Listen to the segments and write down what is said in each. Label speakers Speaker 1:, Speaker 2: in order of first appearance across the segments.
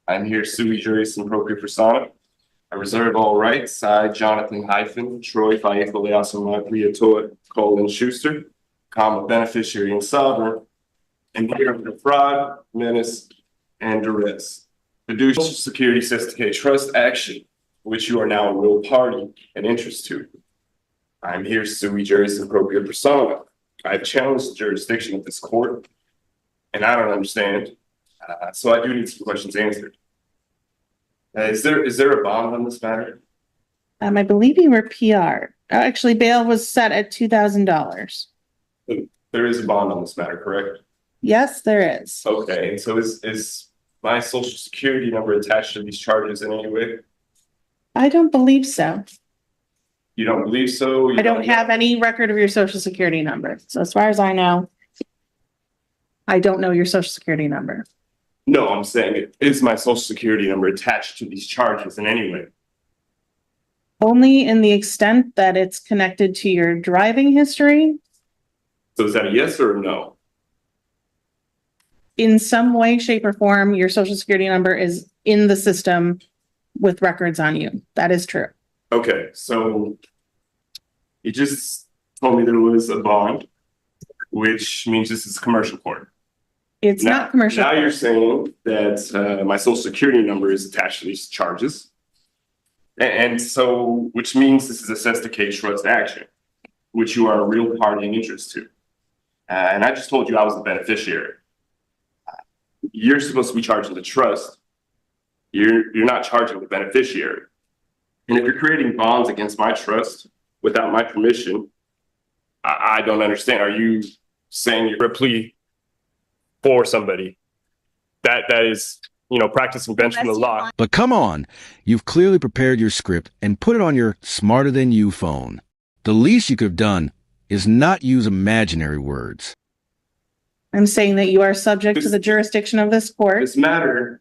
Speaker 1: I'm here sui juris in propria persona. I reserve all rights. I, Jonathan - Troy Faithfully outsmart Colin Schuster, comma beneficiary and sovereign, and here under fraud, menace, and duress. The Social Security Sesticate Trust action, which you are now a real party and interest to. I'm here sui juris in propria persona. I've challenged the jurisdiction of this court, and I don't understand. So I do need some questions answered. Is there a bond on this matter?
Speaker 2: I believe you were PR. Actually, bail was set at $2,000.
Speaker 1: There is a bond on this matter, correct?
Speaker 2: Yes, there is.
Speaker 1: Okay, and so is my social security number attached to these charges in any way?
Speaker 2: I don't believe so.
Speaker 1: You don't believe so?
Speaker 2: I don't have any record of your social security number. So as far as I know, I don't know your social security number.
Speaker 1: No, I'm saying is my social security number attached to these charges in any way?
Speaker 2: Only in the extent that it's connected to your driving history.
Speaker 1: So is that a yes or a no?
Speaker 2: In some way, shape, or form, your social security number is in the system with records on you. That is true.
Speaker 1: Okay, so you just told me there was a bond, which means this is a commercial court.
Speaker 2: It's not commercial.
Speaker 1: Now you're saying that my social security number is attached to these charges. And so, which means this is a Sesticate Trust action, which you are a real party and interest to. And I just told you I was the beneficiary. You're supposed to be charging the trust. You're not charging the beneficiary. And if you're creating bonds against my trust without my permission, I don't understand. Are you saying you're a plea for somebody that is, practicing bench from the law?
Speaker 3: But come on, you've clearly prepared your script and put it on your smarter than you phone. The least you could have done is not use imaginary words.
Speaker 2: I'm saying that you are subject to the jurisdiction of this court.
Speaker 1: This matter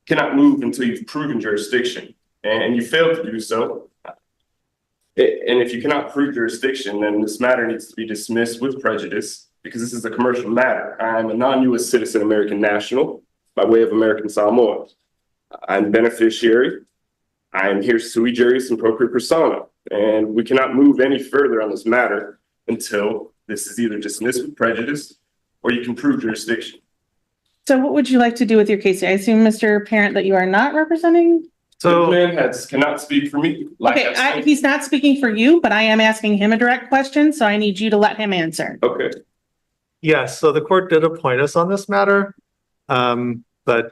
Speaker 1: cannot move until you've proven jurisdiction, and you failed to do so. And if you cannot prove jurisdiction, then this matter needs to be dismissed with prejudice because this is a commercial matter. I'm a non-U.S. citizen American national by way of American Samoa. I'm beneficiary. I'm here sui juris in propria persona, and we cannot move any further on this matter until this is either dismissed with prejudice or you can prove jurisdiction.
Speaker 2: So what would you like to do with your case? I assume, Mr. Parent, that you are not representing?
Speaker 1: So the man cannot speak for me.
Speaker 2: Okay, he's not speaking for you, but I am asking him a direct question, so I need you to let him answer.
Speaker 1: Okay.
Speaker 4: Yes, so the court did appoint us on this matter, but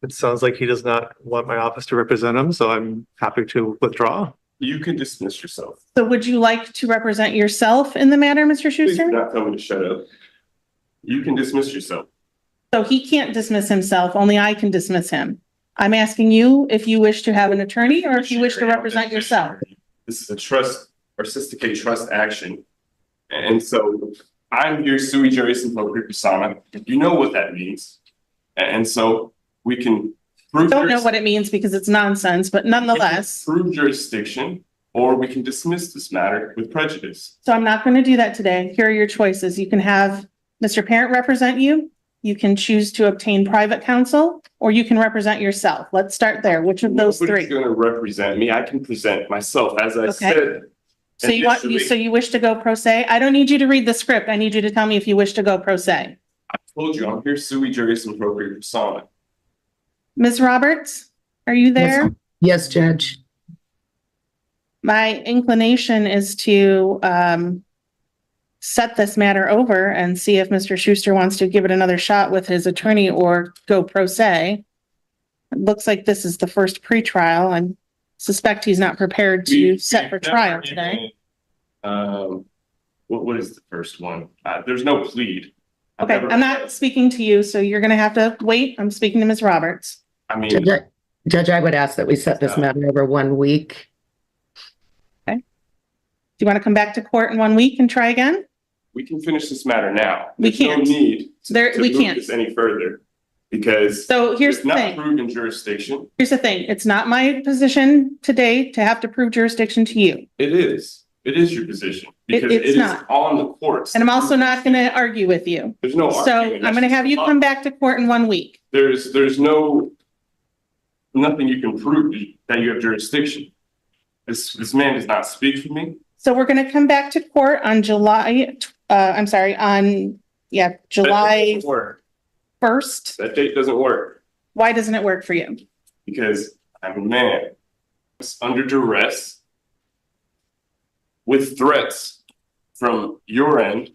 Speaker 4: it sounds like he does not want my office to represent him, so I'm happy to withdraw.
Speaker 1: You can dismiss yourself.
Speaker 2: So would you like to represent yourself in the matter, Mr.
Speaker 1: Please
Speaker 2: Schuster?
Speaker 1: do not tell me to shut up. You can dismiss yourself.
Speaker 2: So he can't dismiss himself, only I can dismiss him. I'm asking you if you wish to have an attorney or if you wish to represent yourself.
Speaker 1: This is a trust or Sesticate Trust action. And so I'm here sui juris in propria persona. You know what that means. And so we can prove.
Speaker 2: Don't know what it means because it's nonsense, but nonetheless.
Speaker 1: Prove jurisdiction, or we can dismiss this matter with prejudice.
Speaker 2: So I'm not going to do that today. Here are your choices. You can have Mr. Parent represent you. You can choose to obtain private counsel, or you can represent yourself. Let's start there. Which of those three?
Speaker 1: Nobody's going to represent me. I can present myself, as I said.
Speaker 2: So you wish to go pro se? I don't need you to read the script. I need you to tell me if you wish to go pro se.
Speaker 1: I told you I'm here sui juris in propria persona.
Speaker 2: Ms. Roberts, are you there?
Speaker 5: Yes, Judge.
Speaker 2: My inclination is to set this matter over and see if Mr. Schuster wants to give it another shot with his attorney or go pro se. It looks like this is the first pretrial. I suspect he's not prepared to set for trial today.
Speaker 1: What is the first one? There's no plead.
Speaker 2: Okay, I'm not speaking to you, so you're going to have to wait. I'm speaking to Ms. Roberts.
Speaker 1: I mean,
Speaker 5: Judge, I would ask that we set this matter over 1 week.
Speaker 2: Okay. Do you want to come back to court in 1 week and try again?
Speaker 1: We can finish this matter now.
Speaker 2: We can't.
Speaker 1: There's no need to
Speaker 2: We
Speaker 1: move
Speaker 2: can't.
Speaker 1: this any further because
Speaker 2: So here's the
Speaker 1: not
Speaker 2: thing.
Speaker 1: proven jurisdiction.
Speaker 2: Here's the thing. It's not my position today to have to prove jurisdiction to you.
Speaker 1: It is. It is your position because
Speaker 2: It's
Speaker 1: it is
Speaker 2: not.
Speaker 1: on the courts.
Speaker 2: And I'm also not going to argue with you.
Speaker 1: There's no
Speaker 2: So
Speaker 1: argument.
Speaker 2: I'm going to have you come back to court in 1 week.
Speaker 1: There's no nothing you can prove that you have jurisdiction. This man does not speak for me.
Speaker 2: So we're gonna come back to court on July 1st.
Speaker 1: That date doesn't work
Speaker 2: Why doesn't it work for you?
Speaker 1: because I'm a man under duress with threats from your end,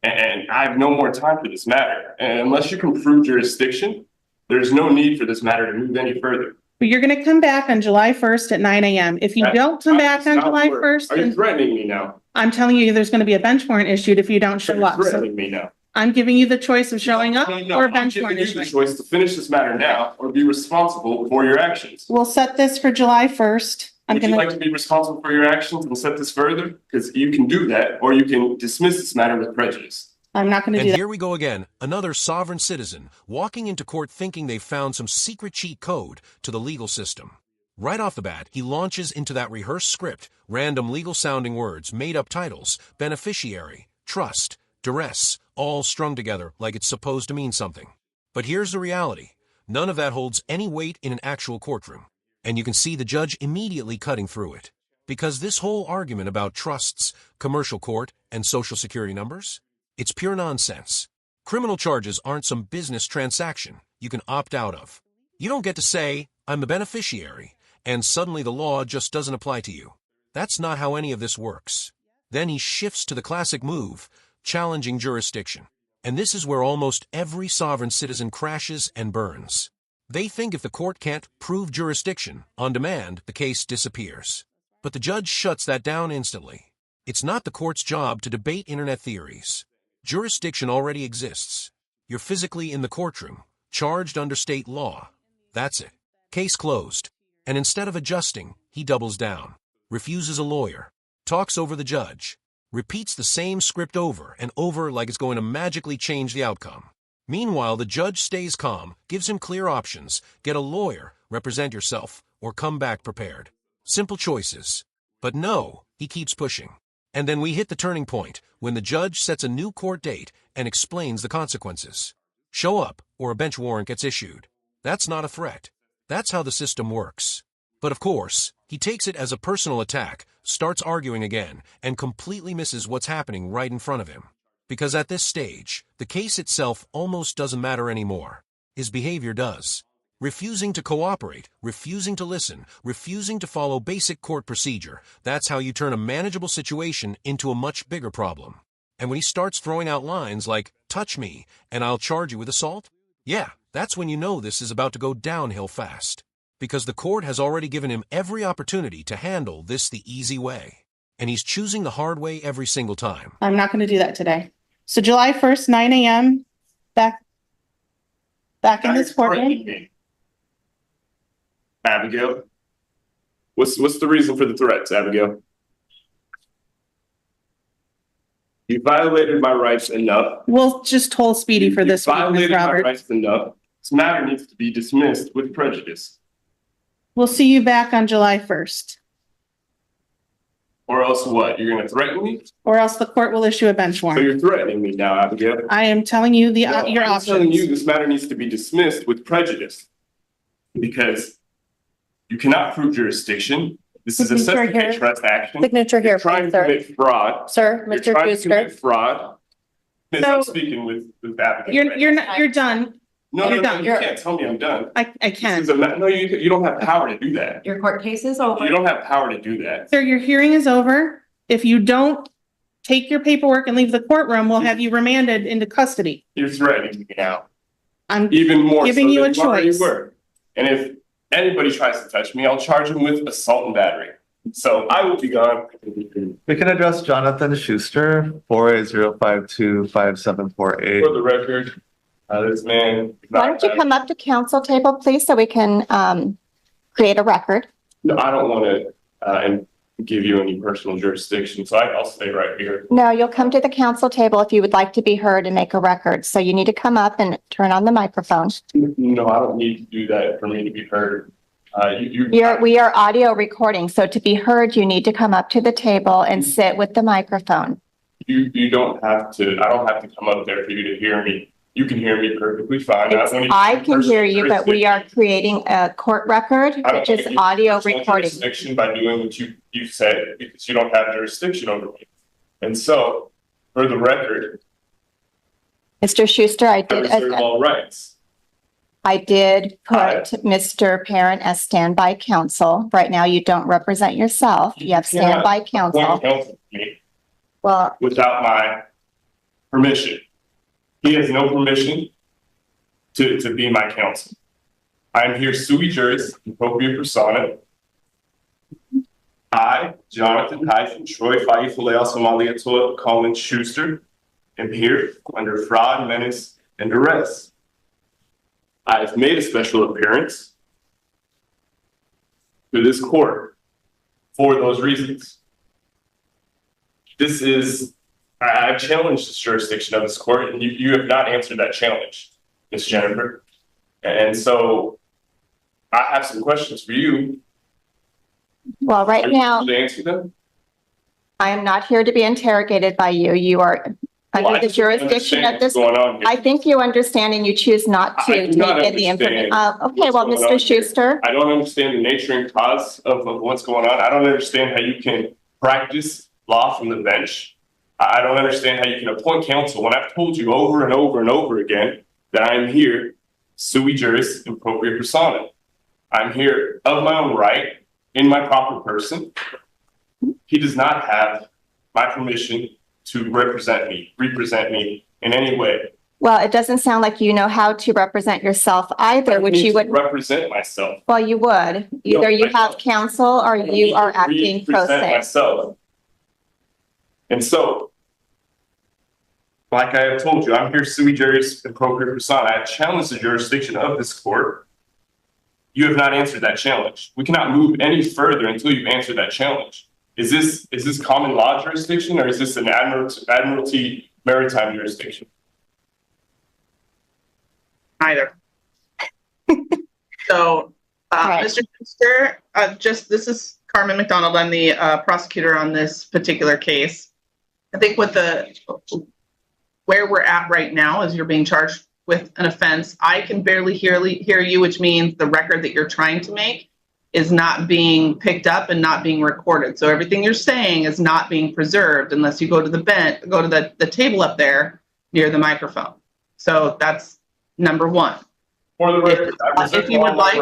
Speaker 1: and I have no more time for this matter. And unless you can prove jurisdiction, there's no need for this matter to move any further.
Speaker 2: But you're gonna come back on July 1st at 9 a.m. If you don't come back on July 1st,
Speaker 1: Are you threatening me now?
Speaker 2: I'm telling you, there's gonna be a bench warrant issued if you don't show up.
Speaker 1: You're
Speaker 2: So
Speaker 1: threatening me now.
Speaker 2: I'm giving you the choice of showing up
Speaker 1: No,
Speaker 2: or a
Speaker 1: I'm
Speaker 2: bench
Speaker 1: giving
Speaker 2: warrant
Speaker 1: you the
Speaker 2: issuing.
Speaker 1: choice to finish this matter now or be responsible for your actions.
Speaker 2: We'll set this for July 1st.
Speaker 1: Would you like to be responsible for your actions and set this further? Because you can do that, or you can dismiss this matter with prejudice.
Speaker 2: I'm not gonna
Speaker 6: And
Speaker 2: do that.
Speaker 6: here we go again, another sovereign citizen walking into court thinking they've found some secret cheat code to the legal system. Right off the bat, he launches into that rehearsed script, random legal-sounding words, made-up titles, beneficiary, trust, duress, all strung together like it's supposed to mean something. But here's the reality. None of that holds any weight in an actual courtroom. And you can see the judge immediately cutting through it. Because this whole argument about trusts, commercial court, and social security numbers, it's pure nonsense. Criminal charges aren't some business transaction you can opt out of. You don't get to say, I'm a beneficiary, and suddenly the law just doesn't apply to you. That's not how any of this works. Then he shifts to the classic move, challenging jurisdiction. And this is where almost every sovereign citizen crashes and burns. They think if the court can't prove jurisdiction on demand, the case disappears. But the judge shuts that down instantly. It's not the court's job to debate internet theories. Jurisdiction already exists. You're physically in the courtroom, charged under state law. That's it. Case closed. And instead of adjusting, he doubles down, refuses a lawyer, talks over the judge, repeats the same script over and over like it's going to magically change the outcome. Meanwhile, the judge stays calm, gives him clear options: get a lawyer, represent yourself, or come back prepared. Simple choices. But no, he keeps pushing. And then we hit the turning point, when the judge sets a new court date and explains the consequences. Show up, or a bench warrant gets issued. That's not a threat. That's how the system works. But of course, he takes it as a personal attack, starts arguing again, and completely misses what's happening right in front of him. Because at this stage, the case itself almost doesn't matter anymore. His behavior does. Refusing to cooperate, refusing to listen, refusing to follow basic court procedure. That's how you turn a manageable situation into a much bigger problem. And when he starts throwing out lines like, touch me, and I'll charge you with assault, yeah, that's when you know this is about to go downhill fast. Because the court has already given him every opportunity to handle this the easy way. And he's choosing the hard way every single time.
Speaker 2: I'm not gonna do that today. So July 1st, 9 a.m., back in this courtroom.
Speaker 1: Abigail, what's the reason for the threats, Abigail? You violated my rights enough.
Speaker 2: We'll just hold Speedy for this
Speaker 1: You
Speaker 2: week, Ms.
Speaker 1: violated my
Speaker 2: Roberts.
Speaker 1: rights enough. This matter needs to be dismissed with prejudice.
Speaker 2: We'll see you back on July 1st.
Speaker 1: Or else what? You're gonna threaten me?
Speaker 2: Or else the court will issue a bench
Speaker 1: So
Speaker 2: warrant.
Speaker 1: you're threatening me now, Abigail.
Speaker 2: I am telling you your
Speaker 1: I'm telling
Speaker 2: options.
Speaker 1: you this matter needs to be dismissed with prejudice. Because you cannot prove jurisdiction. This is a
Speaker 7: Signature here.
Speaker 1: suspect trust action.
Speaker 7: Signature here,
Speaker 1: You're trying
Speaker 7: please,
Speaker 1: to
Speaker 7: sir.
Speaker 1: commit fraud.
Speaker 7: Sir,
Speaker 1: You're
Speaker 7: Mr.
Speaker 1: trying to
Speaker 7: Schuster.
Speaker 1: commit fraud. Miss, I'm
Speaker 2: So-
Speaker 1: speaking with Abigail.
Speaker 2: You're done.
Speaker 1: No,
Speaker 2: you're
Speaker 1: you
Speaker 2: done.
Speaker 1: can't tell me I'm done.
Speaker 2: I
Speaker 1: This
Speaker 2: can.
Speaker 1: is no, you don't have power to do that.
Speaker 7: Your court case is over.
Speaker 1: You don't have power to do that.
Speaker 2: Sir, your hearing is over. If you don't take your paperwork and leave the courtroom, we'll have you remanded into custody.
Speaker 1: You're threatening me now,
Speaker 2: I'm
Speaker 1: even more
Speaker 2: Giving
Speaker 1: so
Speaker 2: you
Speaker 1: than
Speaker 2: a
Speaker 1: you already
Speaker 2: choice.
Speaker 1: were. And if anybody tries to touch me, I'll charge them with assault and battery. So I will be gone.
Speaker 4: We can address Jonathan Schuster, 480525748.
Speaker 1: For the record, this man.
Speaker 7: Why don't you come up to council table, please, so we can create a record?
Speaker 1: No, I don't want to and give you any personal jurisdiction, so I'll stay right here.
Speaker 7: No, you'll come to the council table if you would like to be heard and make a record. So you need to come up and turn on the microphone.
Speaker 1: No, I don't need to do that for me to be heard.
Speaker 7: We are audio recording, so to be heard, you need to come up to the table and sit with the microphone.
Speaker 1: You don't have to. I don't have to come up there for you to hear me. You can hear me perfectly fine.
Speaker 7: I can hear you, but we are creating a court record, which is audio recording.
Speaker 1: Jurisdiction by doing what you said, because you don't have jurisdiction over me. And so, for the record,
Speaker 7: Mr. Schuster, I
Speaker 1: reserve all rights.
Speaker 7: I did put Mr. Parent as standby counsel. Right now, you don't represent yourself. You have standby counsel.
Speaker 1: Counsel to me
Speaker 7: Well,
Speaker 1: without my permission. He has no permission to be my counsel. I'm here sui juris, appropriate persona. I, Jonathan Troy Colin Schuster, am here under fraud, menace, and duress. I've made a special appearance to this court for those reasons. I've challenged the jurisdiction of this court, and you have not answered that challenge, Ms. Jennifer. And so I have some questions for you.
Speaker 7: well, right now,
Speaker 1: To answer them?
Speaker 7: I am not here to be interrogated by you. You are under the jurisdiction of this. I think you understand and you choose not to take in the information. Okay, well, Mr. Schuster.
Speaker 1: I don't understand the nature and cause of what's going on. I don't understand how you can practice law from the bench. I don't understand how you can appoint counsel when I've told you over and over and over again that I'm here sui juris appropriate persona. I'm here of my own right, in my proper person. He does not have my permission to represent me in any way.
Speaker 7: Well, it doesn't sound like you know how to represent yourself either, which you would
Speaker 1: represent myself.
Speaker 7: Well, you would. Either you have counsel or you are acting pro se.
Speaker 1: Myself. And so, like I have told you, I'm here sui juris appropriate persona. I have challenged the jurisdiction of this court. You have not answered that challenge. We cannot move any further until you've answered that challenge. Is this common law jurisdiction, or is this an admiralty maritime jurisdiction?
Speaker 8: Either. So,
Speaker 7: Right.
Speaker 8: Mr. Schuster, this is Carmen McDonald. I'm the prosecutor on this particular case. I think where we're at right now is you're being charged with an offense. I can barely hear you, which means the record that you're trying to make is not being picked up and not being recorded. So everything you're saying is not being preserved unless you go to the table up there near the microphone. So that's number one.
Speaker 1: For the record, if you would like,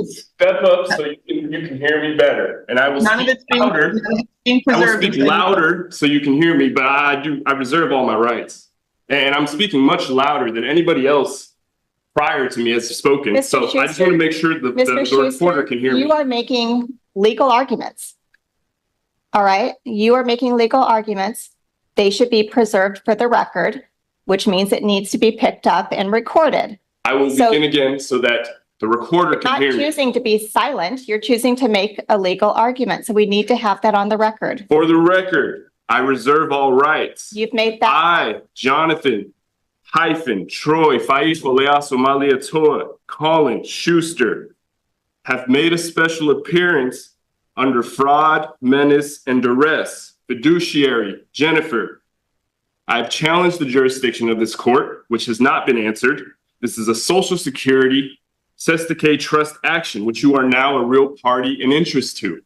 Speaker 1: step up so you can hear me better, and I will speak louder. I will speak louder so you can hear me, but I reserve all my rights, and I'm speaking much louder than anybody else prior to me has spoken.
Speaker 7: Mr.
Speaker 1: So
Speaker 7: Schuster,
Speaker 1: I just want to make sure the reporter can hear me.
Speaker 7: You are making legal arguments. All right, you are making legal arguments. They should be preserved for the record, which means it needs to be picked up and recorded.
Speaker 1: I will begin again so that the recorder can hear me.
Speaker 7: You're not choosing to be silent. You're choosing to make a legal argument. So we need to have that on the record.
Speaker 1: For the record, I reserve all rights.
Speaker 7: You've made that.
Speaker 1: I, Jonathan Troy Colin Schuster, have made a special appearance under fraud, menace, and duress. Fiduciary Jennifer. I've challenged the jurisdiction of this court, which has not been answered. This is a Social Security Sestakay trust action, which you are now a real party in interest to.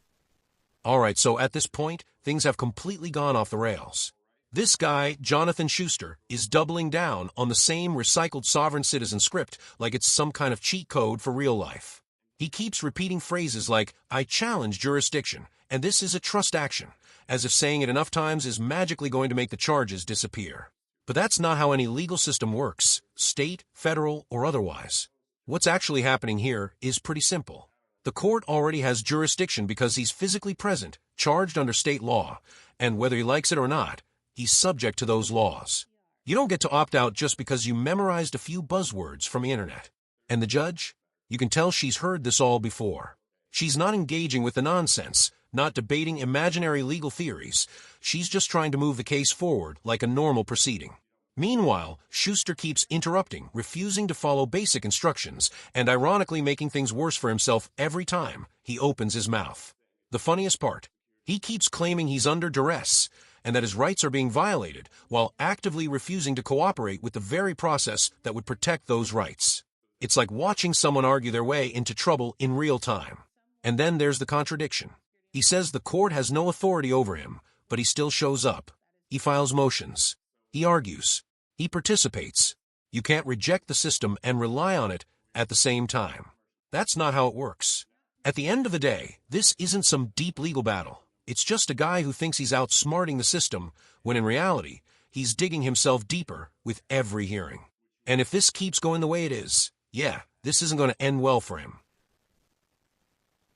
Speaker 6: All right, so at this point, things have completely gone off the rails. This guy, Jonathan Schuster, is doubling down on the same recycled sovereign citizen script like it's some kind of cheat code for real life. He keeps repeating phrases like, I challenge jurisdiction, and this is a trust action, as if saying it enough times is magically going to make the charges disappear. But that's not how any legal system works, state, federal, or otherwise. What's actually happening here is pretty simple. The court already has jurisdiction because he's physically present, charged under state law, and whether he likes it or not, he's subject to those laws. You don't get to opt out just because you memorized a few buzzwords from the internet. And the judge? You can tell she's heard this all before. She's not engaging with the nonsense, not debating imaginary legal theories. She's just trying to move the case forward like a normal proceeding. Meanwhile, Schuster keeps interrupting, refusing to follow basic instructions, and ironically making things worse for himself every time he opens his mouth. The funniest part, he keeps claiming he's under duress, and that his rights are being violated while actively refusing to cooperate with the very process that would protect those rights. It's like watching someone argue their way into trouble in real time. And then there's the contradiction. He says the court has no authority over him, but he still shows up. He files motions. He argues. He participates. You can't reject the system and rely on it at the same time. That's not how it works. At the end of the day, this isn't some deep legal battle. It's just a guy who thinks he's outsmarting the system, when in reality, he's digging himself deeper with every hearing. And if this keeps going the way it is, yeah, this isn't going to end well for him.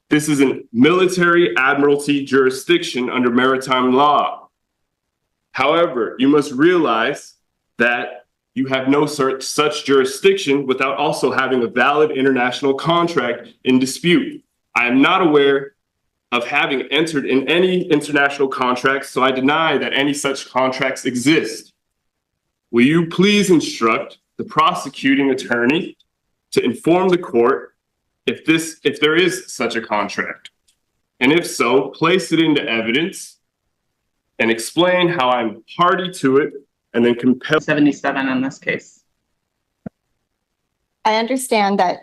Speaker 1: This is a military admiralty jurisdiction under maritime law. However, you must realize that you have no such jurisdiction without also having a valid international contract in dispute. I am not aware of having entered in any international contracts, so I deny that any such contracts exist. Will you please instruct the prosecuting attorney to inform the court if there is such a contract? And if so, place it into evidence and explain how I'm party to it, and then compel.
Speaker 8: 77 in this case.
Speaker 7: I understand that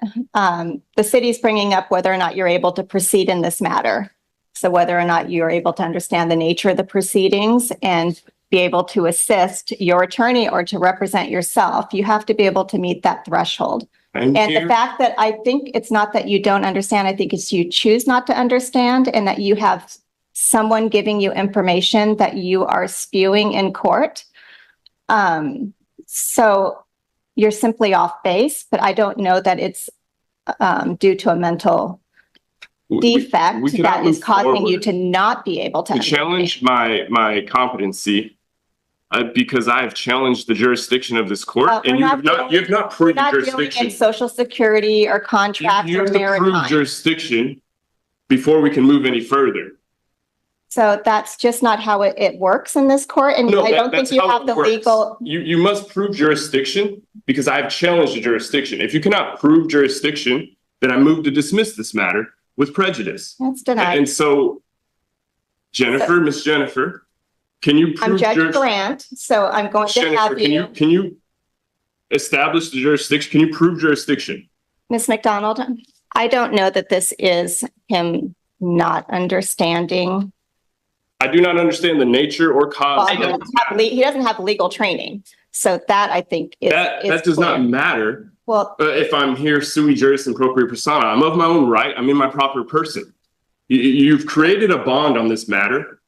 Speaker 7: the city's bringing up whether or not you're able to proceed in this matter. So whether or not you're able to understand the nature of the proceedings and be able to assist your attorney or to represent yourself, you have to be able to meet that threshold. And the fact that I think it's not that you don't understand, I think it's you choose not to understand, and that you have someone giving you information that you are spewing in court. So you're simply off base, but I don't know that it's due to a mental defect that is causing you to not be able to
Speaker 1: challenge my competency. Because I have challenged the jurisdiction of this court, and you have not proved jurisdiction.
Speaker 7: In Social Security or contract
Speaker 1: You
Speaker 7: or
Speaker 1: have to prove
Speaker 7: maritime.
Speaker 1: jurisdiction before we can move any further.
Speaker 7: So that's just not how it works in this court, and I don't think you have the legal.
Speaker 1: You must prove jurisdiction because I have challenged the jurisdiction. If you cannot prove jurisdiction, then I move to dismiss this matter with prejudice.
Speaker 7: That's denied.
Speaker 1: And so, Miss Jennifer. Can you prove
Speaker 7: I'm Judge Grant, so I'm going to have you.
Speaker 1: Can you establish the jurisdiction? Can you prove jurisdiction?
Speaker 7: Ms. McDonald, I don't know that this is him not understanding.
Speaker 1: I do not understand the nature or cause.
Speaker 7: Well, he doesn't have legal training, so that I think is
Speaker 1: that does not matter.
Speaker 7: Well,
Speaker 1: if I'm here sui juris and propria persona, I'm of my own right. I'm in my proper person. You've created a bond on this matter.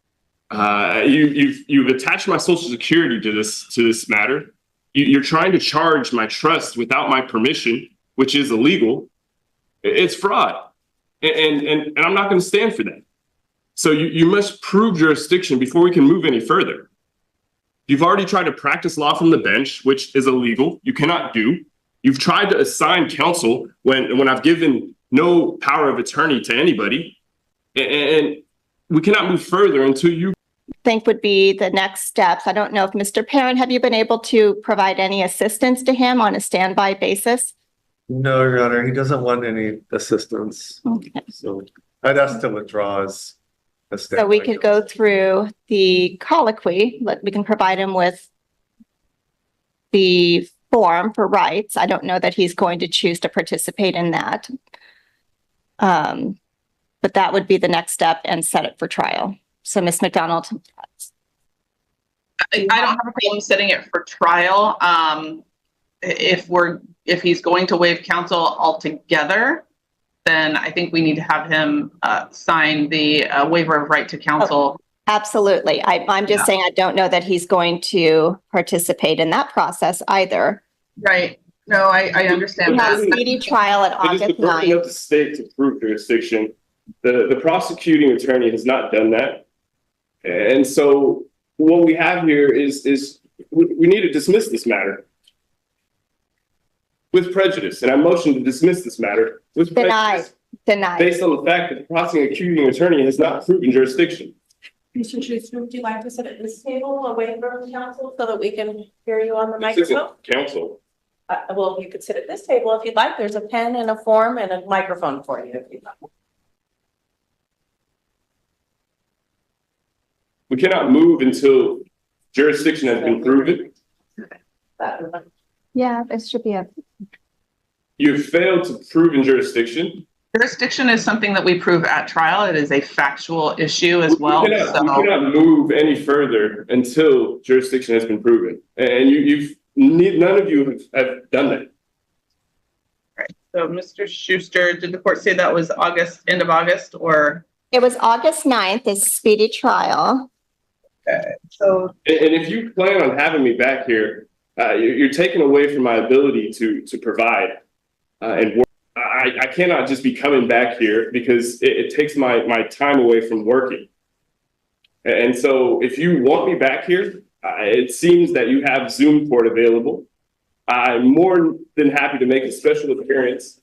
Speaker 1: You've attached my social security to this matter. You're trying to charge my trust without my permission, which is illegal. It's fraud, and I'm not going to stand for that. So you must prove jurisdiction before we can move any further. You've already tried to practice law from the bench, which is illegal. You cannot do. You've tried to assign counsel when I've given no power of attorney to anybody, and we cannot move further until you
Speaker 7: think would be the next steps. I don't know if Mr. Parent, have you been able to provide any assistance to him on a standby basis?
Speaker 4: No, Your Honor, he doesn't want any assistance.
Speaker 7: Okay.
Speaker 4: So I'd ask to withdraw as a standby.
Speaker 7: So we could go through the colloquy. We can provide him with the form for rights. I don't know that he's going to choose to participate in that. But that would be the next step and set it for trial. So Ms. McDonald.
Speaker 8: I don't have a problem setting it for trial. If he's going to waive counsel altogether, then I think we need to have him sign the waiver of right to counsel.
Speaker 7: Oh, absolutely. I'm just saying I don't know that he's going to participate in that process either.
Speaker 8: Right. No, I understand
Speaker 7: We have
Speaker 8: that.
Speaker 7: a speedy trial at August 9th.
Speaker 1: It is the burden of the state to prove jurisdiction. The prosecuting attorney has not done that. And so what we have here is we need to dismiss this matter with prejudice. And I motion to dismiss this matter with prejudice.
Speaker 7: Denied.
Speaker 1: Based on the fact that the prosecuting attorney has not proven jurisdiction.
Speaker 9: Mr. Schuster, would you like to sit at this table away from counsel so that we can hear you on the microphone?
Speaker 1: Counsel.
Speaker 9: Well, you could sit at this table if you'd like. There's a pen and a form and a microphone for you if you'd like.
Speaker 1: We cannot move until jurisdiction has been proven.
Speaker 7: Yeah, this should be a,
Speaker 1: You have failed to prove in jurisdiction.
Speaker 8: Jurisdiction is something that we prove at trial. It is a factual issue as well.
Speaker 1: We cannot move any further until jurisdiction has been proven. And none of you have done that.
Speaker 8: Right. So Mr. Schuster, did the court say that was end of August, or?
Speaker 7: it was August 9th is speedy trial.
Speaker 8: Okay. So.
Speaker 1: And if you plan on having me back here, you're taking away from my ability to provide and work. I cannot just be coming back here because it takes my time away from working. And so if you want me back here, it seems that you have Zoom court available. I'm more than happy to make a special appearance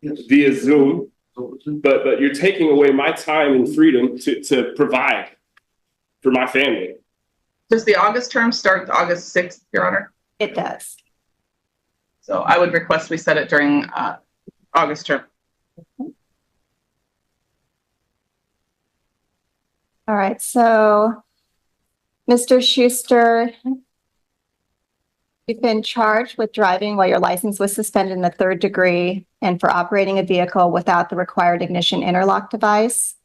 Speaker 1: via Zoom, but you're taking away my time and freedom to provide for my family.
Speaker 8: Does the August term start August 6th, Your Honor?
Speaker 7: It does.
Speaker 8: So I would request we set it during August term.
Speaker 7: All right, so Mr. Schuster, you've been charged with driving while your license was suspended in the 3rd degree and for operating a vehicle without the required ignition interlock device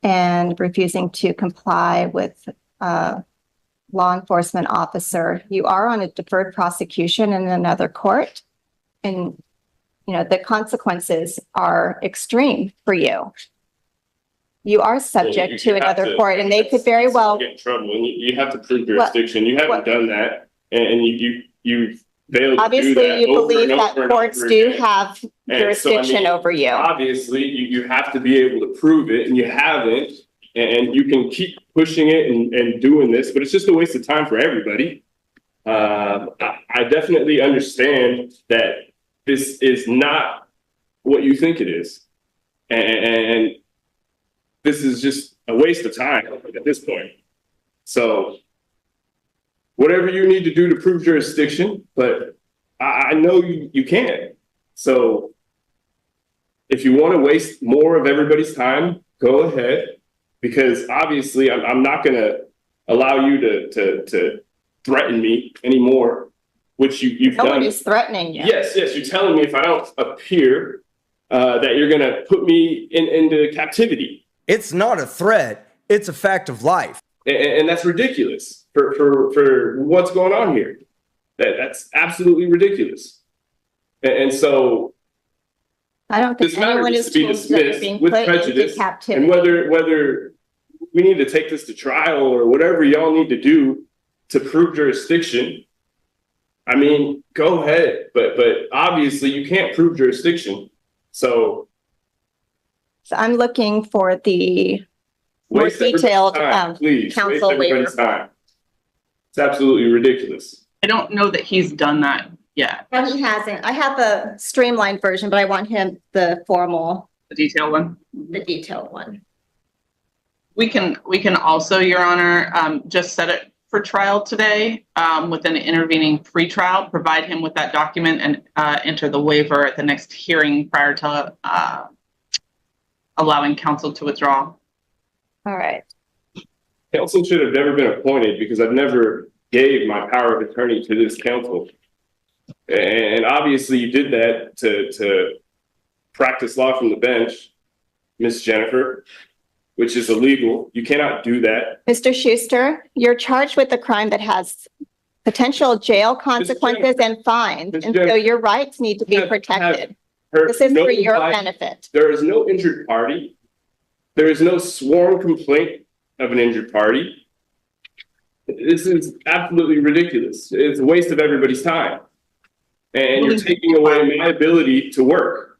Speaker 7: and refusing to comply with law enforcement officer. You are on a deferred prosecution in another court, and the consequences are extreme for you. You are subject to another court, and they could very well
Speaker 1: get in trouble. And you have to prove jurisdiction. You haven't done that, and you've failed.
Speaker 7: Obviously,
Speaker 1: to do that
Speaker 7: you believe that courts do have jurisdiction over you.
Speaker 1: Obviously, you have to be able to prove it, and you haven't. And you can keep pushing it and doing this, but it's just a waste of time for everybody. I definitely understand that this is not what you think it is. And this is just a waste of time at this point. So whatever you need to do to prove jurisdiction, but I know you can. So if you want to waste more of everybody's time, go ahead. Because obviously I'm not going to allow you to threaten me anymore, which you've done.
Speaker 7: Nobody's threatening you.
Speaker 1: Yes, you're telling me if I don't appear, that you're going to put me into captivity.
Speaker 10: It's not a threat. It's a fact of life.
Speaker 1: And that's ridiculous for what's going on here. That's absolutely ridiculous. And so
Speaker 7: I don't think anyone is
Speaker 1: being dismissed with prejudice, and whether we need to take this to trial or whatever y'all need to do to prove jurisdiction. I mean, go ahead, but obviously you can't prove jurisdiction. So
Speaker 7: I'm looking for the more detailed counsel waiver.
Speaker 1: It's absolutely ridiculous.
Speaker 8: I don't know that he's done that yet.
Speaker 7: No, he hasn't. I have the streamlined version, but I want him the formal,
Speaker 8: The detailed one.
Speaker 7: the detailed one.
Speaker 8: We can also, Your Honor, just set it for trial today with an intervening pretrial, provide him with that document and enter the waiver at the next hearing prior to allowing counsel to withdraw.
Speaker 7: All right.
Speaker 1: Counsel should have never been appointed because I've never gave my power of attorney to this counsel. And obviously you did that to practice law from the bench, Miss Jennifer, which is illegal. You cannot do that.
Speaker 7: Mr. Schuster, you're charged with a crime that has potential jail consequences and fines. And so your rights need to be protected. This is for your benefit.
Speaker 1: There is no injured party. There is no sworn complaint of an injured party. This is absolutely ridiculous. It's a waste of everybody's time. And you're taking away my ability to work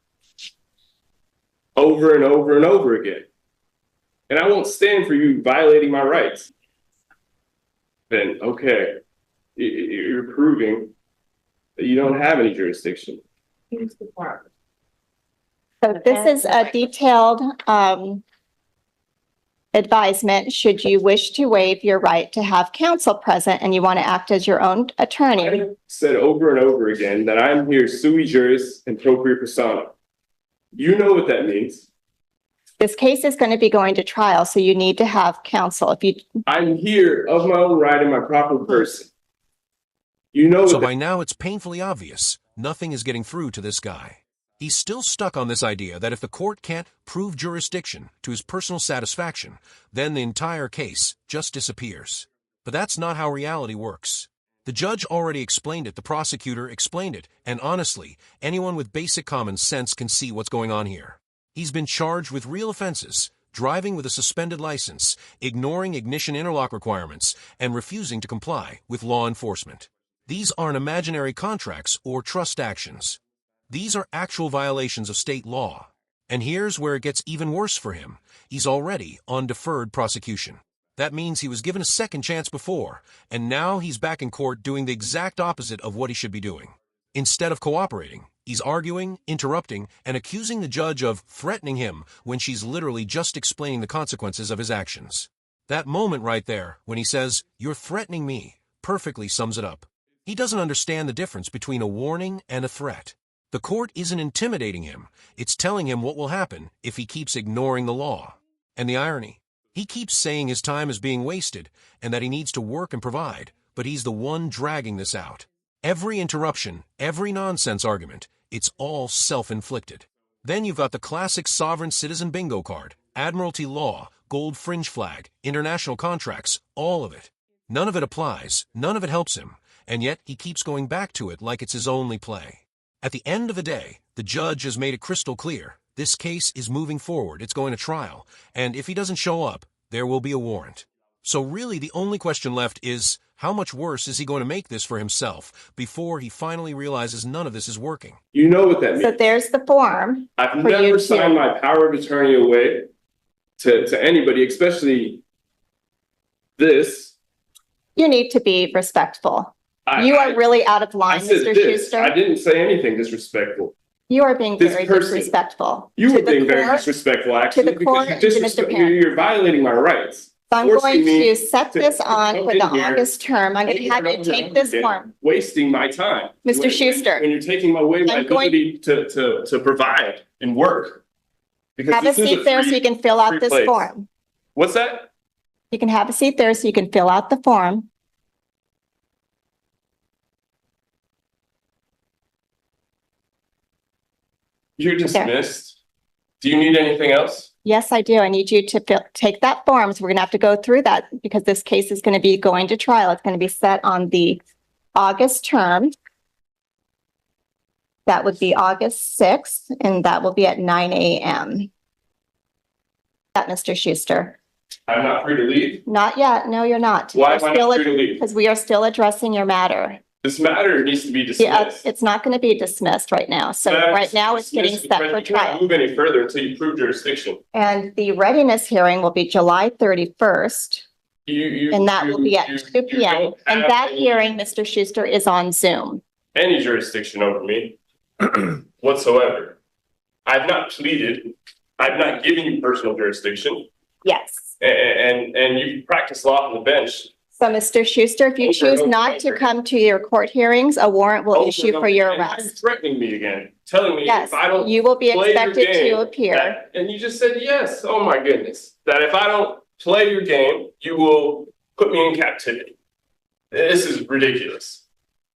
Speaker 1: over and over and over again. And I won't stand for you violating my rights. Then, okay, you're proving that you don't have any jurisdiction.
Speaker 7: So this is a detailed advisement should you wish to waive your right to have counsel present and you want to act as your own attorney.
Speaker 1: I said over and over again that I'm here sui juris and propria persona. You know what that means.
Speaker 7: This case is going to be going to trial, so you need to have counsel. If you,
Speaker 1: I'm here of my own right in my proper person. You know.
Speaker 6: So by now it's painfully obvious, nothing is getting through to this guy. He's still stuck on this idea that if the court can't prove jurisdiction to his personal satisfaction, then the entire case just disappears. But that's not how reality works. The judge already explained it, the prosecutor explained it, and honestly, anyone with basic common sense can see what's going on here. He's been charged with real offenses, driving with a suspended license, ignoring ignition interlock requirements, and refusing to comply with law enforcement. These aren't imaginary contracts or trust actions. These are actual violations of state law. And here's where it gets even worse for him. He's already on deferred prosecution. That means he was given a second chance before, and now he's back in court doing the exact opposite of what he should be doing. Instead of cooperating, he's arguing, interrupting, and accusing the judge of threatening him when she's literally just explaining the consequences of his actions. That moment right there, when he says, "You're threatening me," perfectly sums it up. He doesn't understand the difference between a warning and a threat. The court isn't intimidating him. It's telling him what will happen if he keeps ignoring the law. And the irony, he keeps saying his time is being wasted and that he needs to work and provide, but he's the one dragging this out. Every interruption, every nonsense argument, it's all self-inflicted. Then you've got the classic sovereign citizen bingo card, admiralty law, gold fringe flag, international contracts, all of it. None of it applies, none of it helps him, and yet he keeps going back to it like it's his only play. At the end of the day, the judge has made it crystal clear. This case is moving forward, it's going to trial, and if he doesn't show up, there will be a warrant. So really the only question left is, how much worse is he going to make this for himself before he finally realizes none of this is working?
Speaker 1: You know what that means.
Speaker 7: so there's the form.
Speaker 1: I've
Speaker 7: for you
Speaker 1: never
Speaker 7: to-
Speaker 1: signed my power of attorney away to anybody, especially this.
Speaker 7: You need to be respectful.
Speaker 1: I-
Speaker 7: You are
Speaker 1: I-
Speaker 7: really out of
Speaker 1: I
Speaker 7: line,
Speaker 1: said
Speaker 7: Mr.
Speaker 1: this.
Speaker 7: Schuster.
Speaker 1: I didn't say anything disrespectful.
Speaker 7: You are being
Speaker 1: This
Speaker 7: very
Speaker 1: person-
Speaker 7: disrespectful.
Speaker 1: You
Speaker 7: to
Speaker 1: were
Speaker 7: the
Speaker 1: being very
Speaker 7: court.
Speaker 1: disrespectful, actually,
Speaker 7: the
Speaker 1: because
Speaker 7: court and to Mr. Parent.
Speaker 1: you're violating my rights.
Speaker 7: So I'm
Speaker 1: forcing
Speaker 7: going
Speaker 1: me
Speaker 7: to set
Speaker 1: to
Speaker 7: this on
Speaker 1: come
Speaker 7: for
Speaker 1: in
Speaker 7: the
Speaker 1: here
Speaker 7: August term. I'm going to have you take this form.
Speaker 1: Wasting my time.
Speaker 7: Mr. Schuster.
Speaker 1: When you're taking away my
Speaker 7: I'm going-
Speaker 1: ability to provide and work. Because
Speaker 7: Have a
Speaker 1: this is
Speaker 7: seat there so you can fill out
Speaker 1: free
Speaker 7: this
Speaker 1: place.
Speaker 7: form.
Speaker 1: What's that?
Speaker 7: You can have a seat there so you can fill out the form.
Speaker 1: You're dismissed. Do you need anything else?
Speaker 7: Yes, I do. I need you to take that form. So we're going to have to go through that because this case is going to be going to trial. It's going to be set on the August term. That would be August 6th, and that will be at 9 a.m. That, Mr. Schuster.
Speaker 1: I'm not free to leave.
Speaker 7: Not yet. No, you're not.
Speaker 1: Why am I not free to leave?
Speaker 7: Because we are still addressing your matter.
Speaker 1: This matter needs to be
Speaker 7: Yeah,
Speaker 1: dismissed.
Speaker 7: it's not going to be dismissed right now. So right now it's getting
Speaker 1: Dismissed,
Speaker 7: set
Speaker 1: but
Speaker 7: for
Speaker 1: you can't
Speaker 7: trial.
Speaker 1: move any further until you prove jurisdiction.
Speaker 7: And the readiness hearing will be July 31st, and that will be at 2 p.m.
Speaker 1: don't
Speaker 7: And
Speaker 1: have
Speaker 7: that
Speaker 1: any-
Speaker 7: hearing, Mr. Schuster, is on Zoom.
Speaker 1: Any jurisdiction over me whatsoever. I've not pleaded. I've not given you personal jurisdiction.
Speaker 7: Yes.
Speaker 1: And you practice law on the bench.
Speaker 7: So, Mr. Schuster, if you choose not to come to your court hearings, a warrant will issue for your
Speaker 1: And now you're
Speaker 7: arrest.
Speaker 1: threatening me again, telling me
Speaker 7: Yes,
Speaker 1: if I don't
Speaker 7: you will be
Speaker 1: play your
Speaker 7: expected
Speaker 1: game,
Speaker 7: to appear.
Speaker 1: and you just said yes. Oh my goodness. That if I don't play your game, you will put me in captivity. This is ridiculous.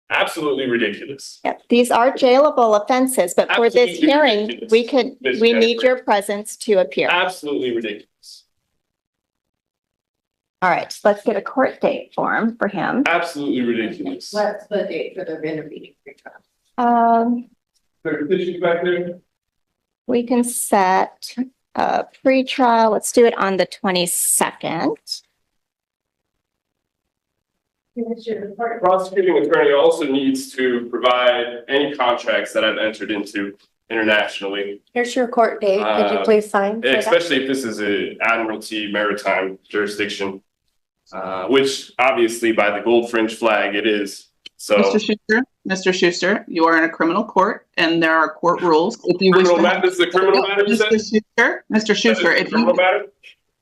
Speaker 1: Absolutely ridiculous.
Speaker 7: Yep, these are jailable offenses, but for this
Speaker 1: Absolutely
Speaker 7: hearing,
Speaker 1: ridiculous, Ms.
Speaker 7: we need
Speaker 1: Jennifer.
Speaker 7: your presence to appear.
Speaker 1: Absolutely ridiculous.
Speaker 7: All right, let's get a court date form for him.
Speaker 1: Absolutely ridiculous.
Speaker 5: What's the date for the intervening pre-trial?
Speaker 1: Clerk, please you back there.
Speaker 7: We can set a pre-trial. Let's do it on the 22nd.
Speaker 1: Prosecuting attorney also needs to provide any contracts that I've entered into internationally,
Speaker 9: Here's your court date. Could you please sign? for that?
Speaker 1: especially if this is a admiralty maritime jurisdiction, which obviously by the gold fringe flag it is. So
Speaker 8: Mr. Schuster, you are in a criminal court and there are court rules. If you wish
Speaker 1: criminal
Speaker 8: to
Speaker 1: matter, this is a criminal matter, you said?
Speaker 8: Mr. Schuster,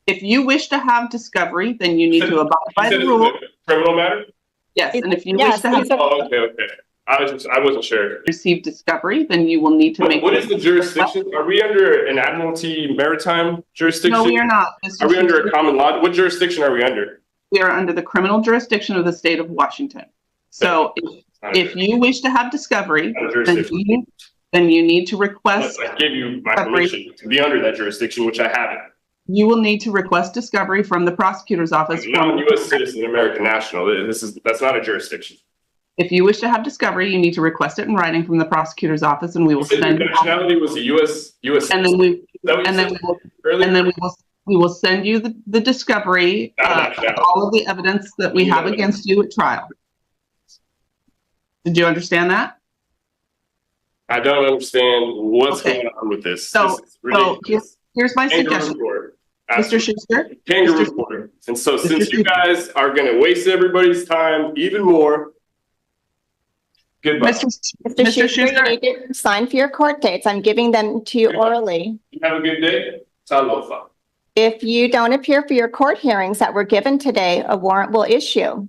Speaker 8: if you wish to have discovery, then you need to abide by the
Speaker 1: It's
Speaker 8: rules.
Speaker 1: a criminal matter?
Speaker 8: Yes, and if you wish
Speaker 7: Yes,
Speaker 8: to have,
Speaker 7: it's a-
Speaker 1: Oh, okay. I wasn't sure.
Speaker 8: Receive discovery, then you will need to make.
Speaker 1: What is the jurisdiction? Are we under an Admiralty maritime jurisdiction?
Speaker 8: No, we are not. Mr.
Speaker 1: Are we under a
Speaker 8: Schuster.
Speaker 1: common law? What jurisdiction are we under?
Speaker 8: We are under the criminal jurisdiction of the state of Washington. So if you wish to have discovery, then you need to request.
Speaker 1: I gave you my permission to be under that jurisdiction, which I haven't.
Speaker 8: You will need to request discovery from the prosecutor's office.
Speaker 1: I'm not a U.S. citizen, American national. That's not a jurisdiction.
Speaker 8: If you wish to have discovery, you need to request it in writing from the prosecutor's office, and we will send.
Speaker 1: Your nationality was a U.S.
Speaker 8: And then we will send you the discovery, all of the evidence that we have against you at trial. Did you understand that?
Speaker 1: I don't understand what's going on with this.
Speaker 8: So here's my suggestion. Mr. Schuster.
Speaker 1: Kangaroo court. And so since you guys are going to waste everybody's time even more, goodbye.
Speaker 7: Mr. Schuster, you need to sign for your court dates. I'm giving them to you orally.
Speaker 1: You have a good day. Talofa.
Speaker 7: If you don't appear for your court hearings that were given today, a warrant will issue.